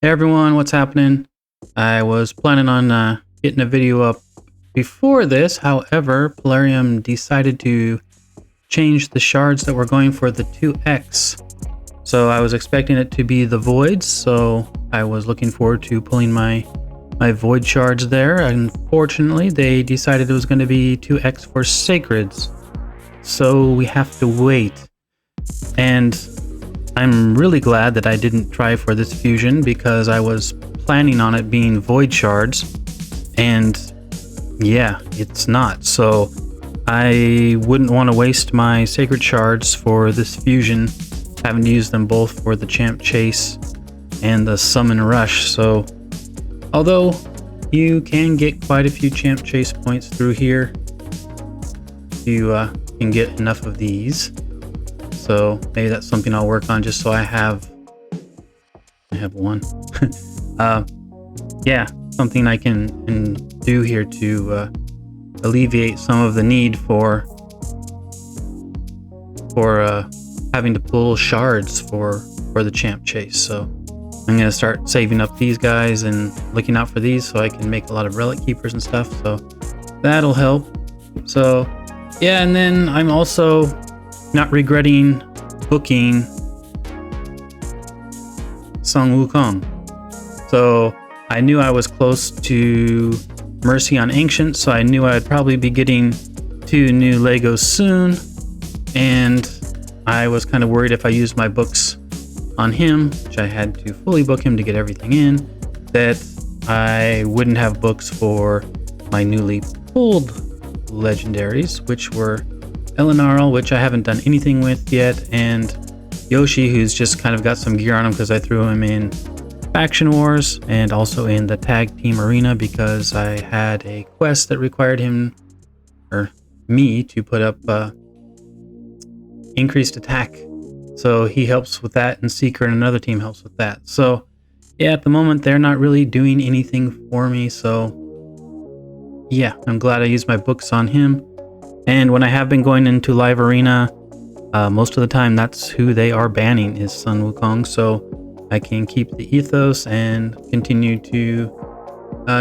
Hey everyone, what's happening? I was planning on getting a video up before this. However, Polarium decided to change the shards that we're going for the 2x. So I was expecting it to be the voids, so I was looking forward to pulling my void shards there. Unfortunately, they decided it was going to be 2x for sacreds. So we have to wait. And I'm really glad that I didn't try for this fusion because I was planning on it being void shards, and yeah, it's not. So I wouldn't want to waste my sacred shards for this fusion, having to use them both for the champ chase and the summon rush. So although you can get quite a few champ chase points through here, you can get enough of these. So maybe that's something I'll work on, just so I have one. Yeah, something I can do here to alleviate some of the need for having to pull shards for the champ chase. So I'm gonna start saving up these guys and looking out for these so I can make a lot of relic keepers and stuff. So that'll help. So yeah, and then I'm also not regretting booking Sung Wukong. So I knew I was close to Mercy on Ancient, so I knew I'd probably be getting 2 new Legos soon, and I was kind of worried if I used my books on him, which I had to fully book him to get everything in, that I wouldn't have books for my newly pulled legendaries, which were Elenarl, which I haven't done anything with yet, and Yoshi, who's just kind of got some gear on him because I threw him in Faction Wars and also in the Tag Team Arena because I had a quest that required him, or me, to put up increased attack. So he helps with that, and Seeker and another team helps with that. So yeah, at the moment they're not really doing anything for me, so yeah, I'm glad I used my books on him. And when I have been going into live arena, most of the time that's who they are banning, is Sun Wukong, so I can keep the ethos and continue to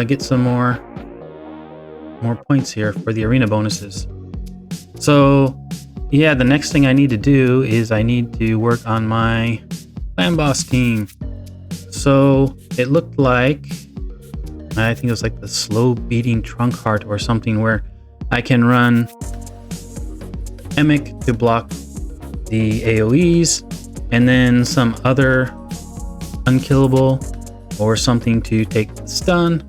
get some more points here for the arena bonuses. So yeah, the next thing I need to do is I need to work on my clan boss team. So it looked like, I think it was like the slow beating trunk heart or something, where I can run Emic to block the AoEs, and then some other unkillable or something to take the stun.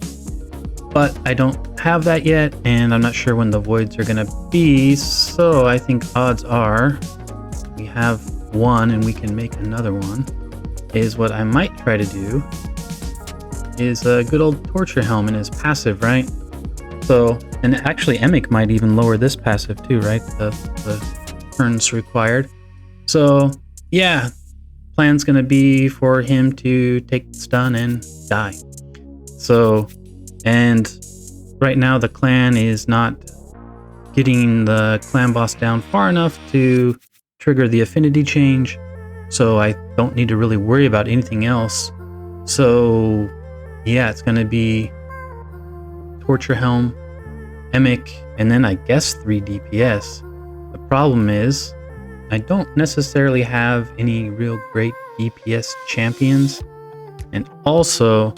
But I don't have that yet, and I'm not sure when the voids are gonna be, so I think odds are we have one and we can make another one. Is what I might try to do is a good old torture helm in his passive, right? So, and actually Emic might even lower this passive too, right? The turns required. So yeah, plan's gonna be for him to take the stun and die. So, and right now the clan is not getting the clan boss down far enough to trigger the affinity change, so I don't need to really worry about anything else. So yeah, it's gonna be Torture Helm, Emic, and then I guess 3 DPS. The problem is I don't necessarily have any real great DPS champions, and also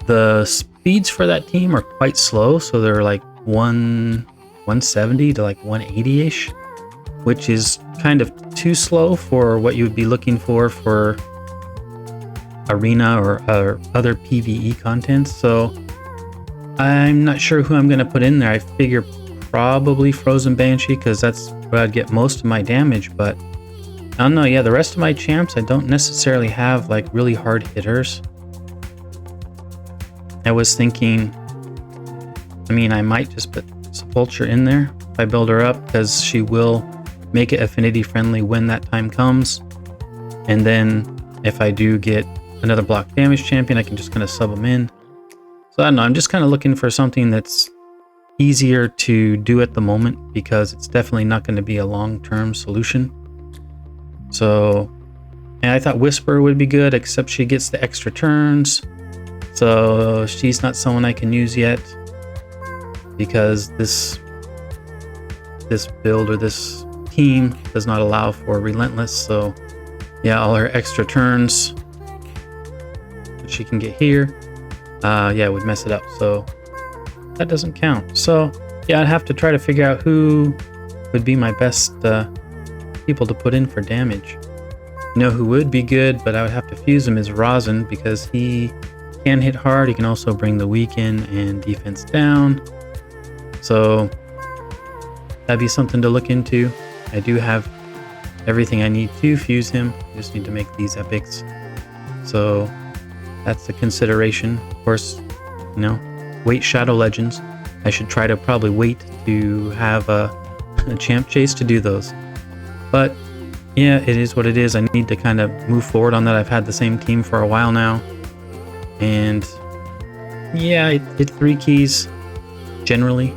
the speeds for that team are quite slow, so they're like 170 to like 180-ish, which is kind of too slow for what you would be looking for arena or other PvE content. So I'm not sure who I'm going to put in there. I figure probably Frozen Banshee, because that's where I'd get most of my damage, but I don't know. Yeah, the rest of my champs I don't necessarily have like really hard hitters. I was thinking, I mean, I might just put Sepulture in there if I build her up, because she will make it affinity friendly when that time comes. And then if I do get another block damage champion, I can just kind of sub them in. So I don't know, I'm just kind of looking for something that's easier to do at the moment, because it's definitely not going to be a long-term solution. So And I thought Whisper would be good, except she gets the extra turns. So she's not someone I can use yet, because this build or this team does not allow for Relentless. So yeah, all her extra turns that she can get here, yeah, would mess it up. So that doesn't count. So yeah, I'd have to try to figure out who would be my best people to put in for damage. You know who would be good, but I would have to fuse him, is Rosin, because he can hit hard. He can also bring the weaken and defense down. So that'd be something to look into. I do have everything I need to fuse him. I just need to make these epics. So that's a consideration. Of course, you know, wait Shadow Legends. I should try to probably wait to have a champ chase to do those. But yeah, it is what it is. I need to kind of move forward on that. I've had the same team for a while now. And yeah, it 3 keys generally.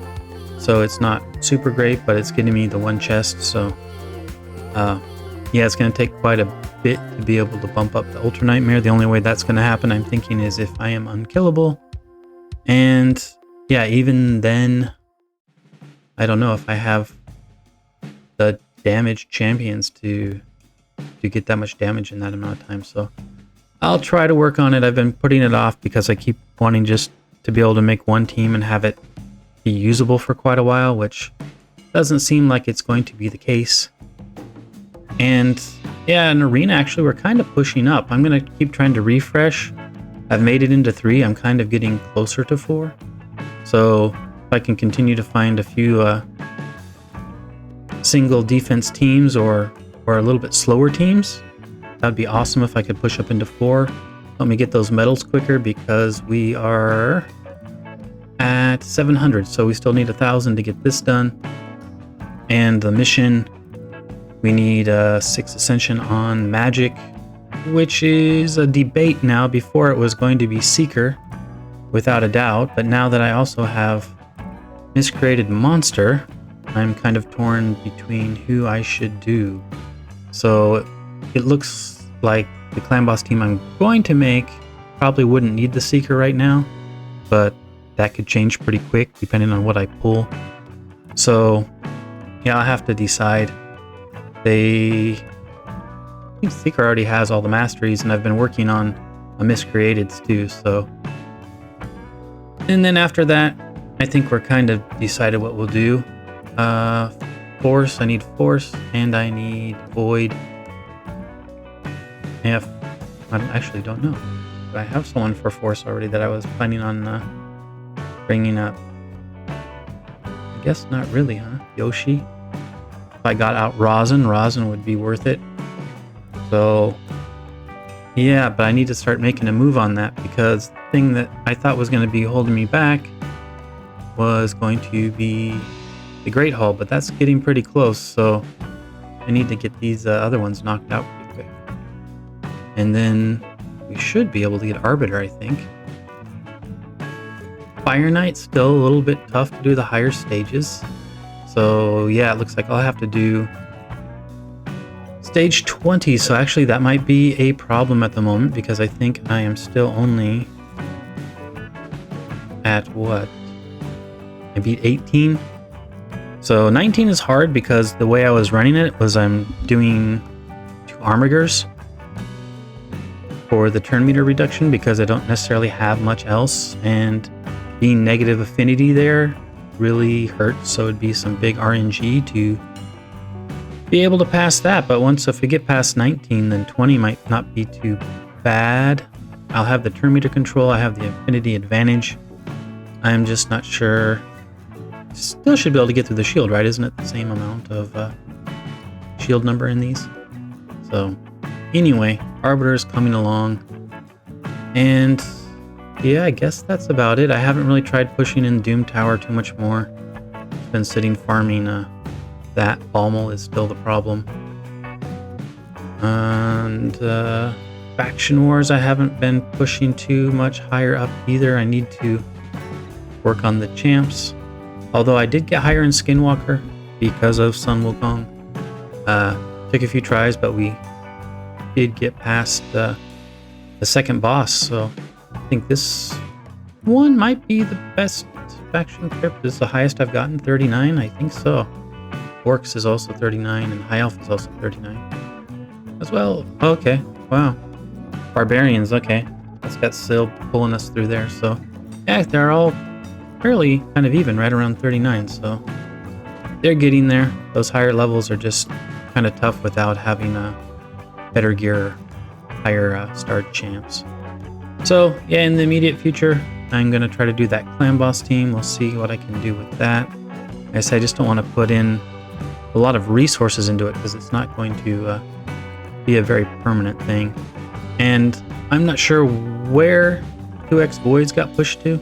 So it's not super great, but it's getting me the 1 chest. So yeah, it's going to take quite a bit to be able to bump up the Ultra Nightmare. The only way that's going to happen, I'm thinking, is if I am unkillable. And yeah, even then, I don't know if I have the damage champions to get that much damage in that amount of time. So I'll try to work on it. I've been putting it off because I keep wanting just to be able to make one team and have it be usable for quite a while, which doesn't seem like it's going to be the case. And yeah, in Arena, actually, we're kind of pushing up. I'm going to keep trying to refresh. I've made it into 3. I'm kind of getting closer to 4. So if I can continue to find a few single defense teams or a little bit slower teams, that'd be awesome if I could push up into 4. Let me get those medals quicker, because we are at 700, so we still need 1,000 to get this done. And the mission, we need 6 Ascension on Magic, which is a debate now. Before it was going to be Seeker, without a doubt, but now that I also have Miscreated Monster, I'm kind of torn between who I should do. So it looks like the clan boss team I'm going to make probably wouldn't need the Seeker right now, but that could change pretty quick depending on what I pull. So yeah, I'll have to decide. I think Seeker already has all the masteries, and I've been working on a Miscreateds too. So, and then after that, I think we're kind of decided what we'll do. Force, I need Force, and I need Void. I actually don't know. But I have someone for Force already that I was planning on bringing up. I guess not really, huh? Yoshi. If I got out Rosin would be worth it. So, yeah, but I need to start making a move on that, because the thing that I thought was going to be holding me back was going to be the Great Hall, but that's getting pretty close, so I need to get these other ones knocked out pretty quick. And then we should be able to get Arbiter, I think. Fire Knight's still a little bit tough to do the higher stages. So yeah, it looks like I'll have to do stage 20, so actually that might be a problem at the moment, because I think I am still only at what? I beat 18. So 19 is hard, because the way I was running it was I'm doing 2 Armigers for the turn meter reduction, because I don't necessarily have much else, and being negative affinity there really hurts, so it'd be some big RNG to be able to pass that. But if we get past 19, then 20 might not be too bad. I'll have the turn meter control, I have the affinity advantage. I'm just not sure. Still should be able to get through the shield, right? Isn't it the same amount of shield number in these? So anyway, Arbiter is coming along, and yeah, I guess that's about it. I haven't really tried pushing in Doom Tower too much more. It's been sitting farming that. Balmel is still the problem. And Faction Wars, I haven't been pushing too much higher up either. I need to work on the champs. Although I did get higher in Skinwalker because of Sun Wukong. Took a few tries, but we did get past the second boss, so I think this one might be the best faction crypt. This is the highest I've gotten, 39, I think so. Orcs is also 39, and High Elf is also 39 as well. Okay, wow. Barbarians, okay. That's got Sil pulling us through there, so yeah, they're all fairly kind of even, right around 39, so they're getting there. Those higher levels are just kind of tough without having a better gear, higher starred champs. So yeah, in the immediate future, I'm going to try to do that clan boss team. We'll see what I can do with that. Like I said, I just don't want to put in a lot of resources into it because it's not going to be a very permanent thing. And I'm not sure where 2x voids got pushed to.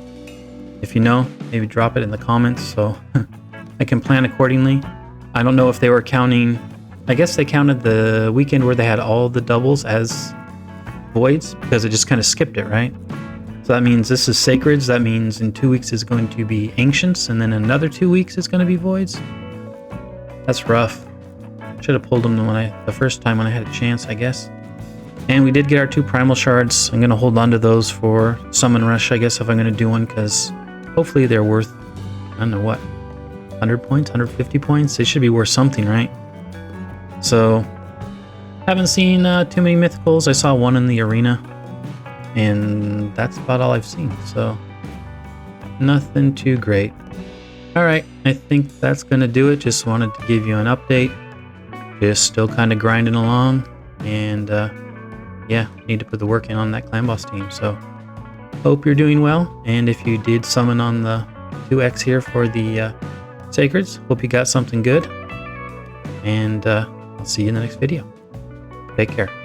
If you know, maybe drop it in the comments so I can plan accordingly. I don't know if they were counting, I guess they counted the weekend where they had all the doubles as voids because it just kind of skipped it, right? So that means this is sacreds. That means in 2 weeks is going to be ancients, and then another 2 weeks is going to be voids. That's rough. Should have pulled them the first time when I had a chance, I guess. And we did get our 2 primal shards. I'm going to hold on to those for summon rush, I guess, if I'm going to do one, because hopefully they're worth, I don't know what, 100 points, 150 points? They should be worth something, right? So, haven't seen too many mythicals. I saw one in the arena, and that's about all I've seen, so nothing too great. Alright, I think that's going to do it. Just wanted to give you an update. Just still kind of grinding along, and yeah, need to put the work in on that clan boss team. So hope you're doing well, and if you did summon on the 2x here for the sacreds, hope you got something good, and I'll see you in the next video. Take care.